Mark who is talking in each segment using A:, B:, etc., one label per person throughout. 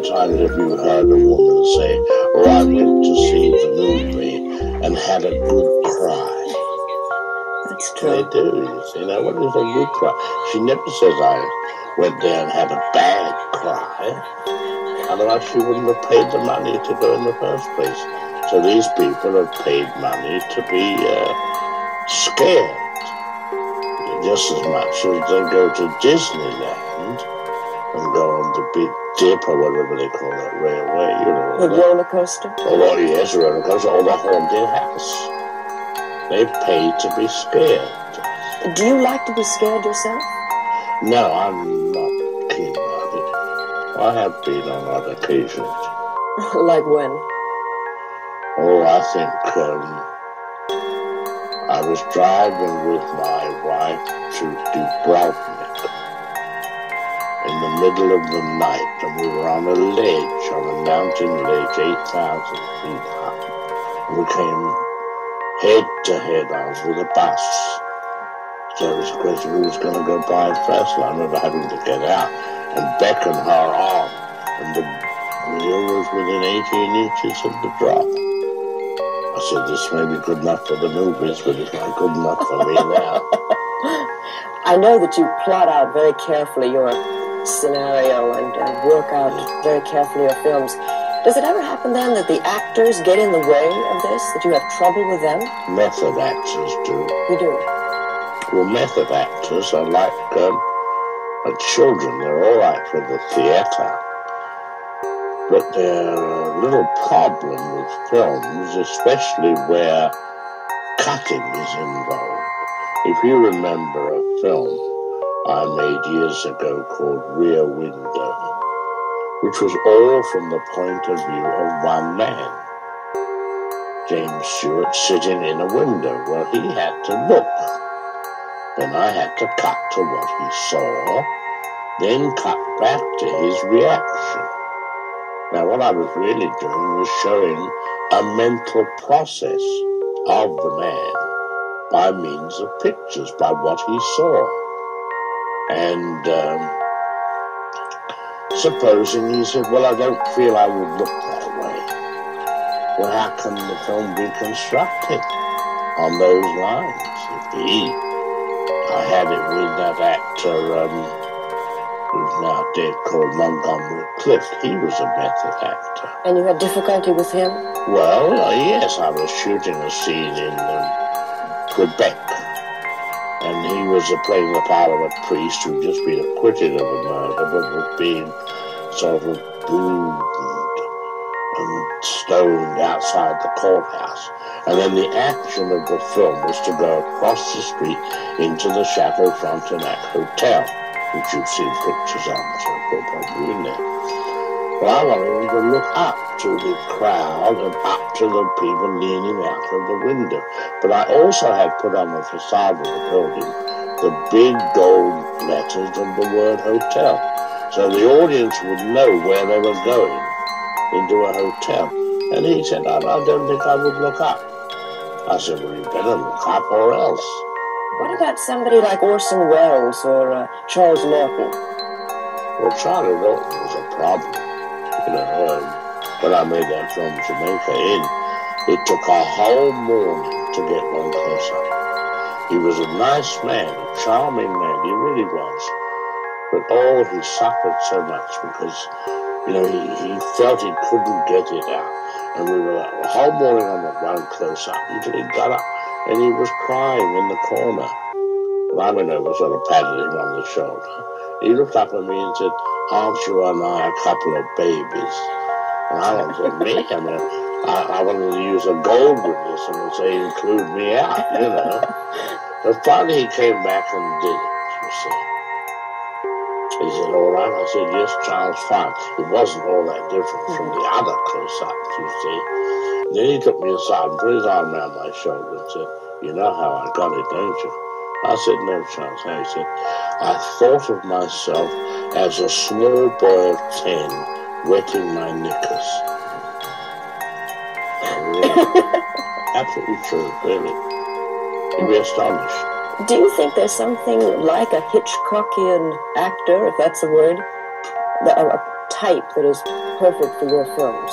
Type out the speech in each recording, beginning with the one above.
A: times have you heard a woman say, "Oh, I went to see the movie and had a good cry"?
B: That's true.
A: They do, you see. Now, what is a good cry? She never says, "I went there and had a bad cry." Otherwise, she wouldn't have paid the money to go in the first place. So these people have paid money to be scared, just as much as they go to Disneyland and go on the Big Dip or whatever they call that railway, you know.
B: The roller coaster?
A: Oh, yes, roller coaster, or the haunted house. They pay to be scared.
B: Do you like to be scared yourself?
A: No, I'm not keen about it. I have been on odd occasions.
B: Like when?
A: Oh, I think I was driving with my wife to Dubrovnik in the middle of the night, and we were on a ledge, on a mountain ledge, 8,000 feet high. And we came head to head on with a bus. So it was a question who was going to go by first. And I remember having to get out and beckon her on, and the wheel was within 18 inches of the drop. I said, this may be good enough for the movies, but it's not good enough for me now.
B: I know that you plot out very carefully your scenario and work out very carefully your films. Does it ever happen then that the actors get in the way of this, that you have trouble with them?
A: Method actors do.
B: You do?
A: Well, method actors are like children. They're all right for the theatre. But they're a little problem with films, especially where cutting is involved. If you remember a film I made years ago called Rear Window, which was all from the point of view of one man, James Stewart, sitting in a window. Well, he had to look. Then I had to cut to what he saw, then cut back to his reaction. Now, what I was really doing was showing a mental process of the man by means of pictures, by what he saw. And supposing he said, well, I don't feel I would look that way. Well, how can the film be constructed on those lines? I had it with that actor who's now dead, called Montgomery Clift. He was a method actor.
B: And you had difficulty with him?
A: Well, yes, I was shooting a scene in Quebec, and he was playing the part of a priest who'd just been acquitted of a murder, but was being sort of booed and stoned outside the courthouse. And then the action of the film was to go across the street into the Chateau Frontenac Hotel, which you've seen pictures of, so they're probably in there. Well, I wanted him to look up to the crowd and up to the people leaning out of the window. But I also had put on the facade of the building the big gold letters of the word hotel, so the audience would know where they were going, into a hotel. And he said, I don't think I would look up. I said, well, you better look up or else.
B: What about somebody like Orson Welles or Charles Lawton?
A: Well, Charlie Lawton was a problem. You know, when I made that film Jamaica Inn, it took a whole morning to get one close-up. He was a nice man, a charming man, he really was. But he suffered so much because, you know, he felt he couldn't get it out. And we were a whole morning on that one close-up until he got up and he was crying in the corner. And I went over, sort of patted him on the shoulder. He looked up at me and said, aren't you and I a couple of babies? And I wanted me. I mean, I wanted to use a gold witness and say, include me out, you know. But finally he came back and did it, you see. He said, all right. I said, yes, Charles, fine. It wasn't all that different from the other close-ups, you see. Then he took me aside and put his arm around my shoulder and said, you know how I got it, don't you? I said, no, Charles. How? He said, I thought of myself as a small boy of 10 wetting my knickers. Really, absolutely true, really. You'd be astonished.
B: Do you think there's something like a Hitchcockian actor, if that's a word, a type that is perfect for your films?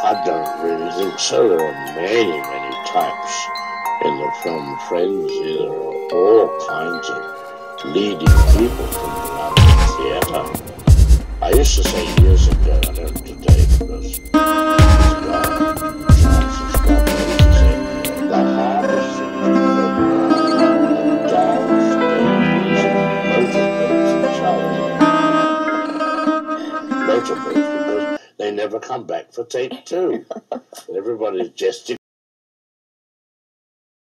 A: I don't really think so. There are many, many types in the film frenzy. There are all kinds of leading people from around the theatre. I used to say years ago, I don't today because he's gone, Francis gone, I used to say the hardest thing to film are dolls, babies, motorboats and Charlie. Motorboats because they never come back for take two. Everybody's gesticulating.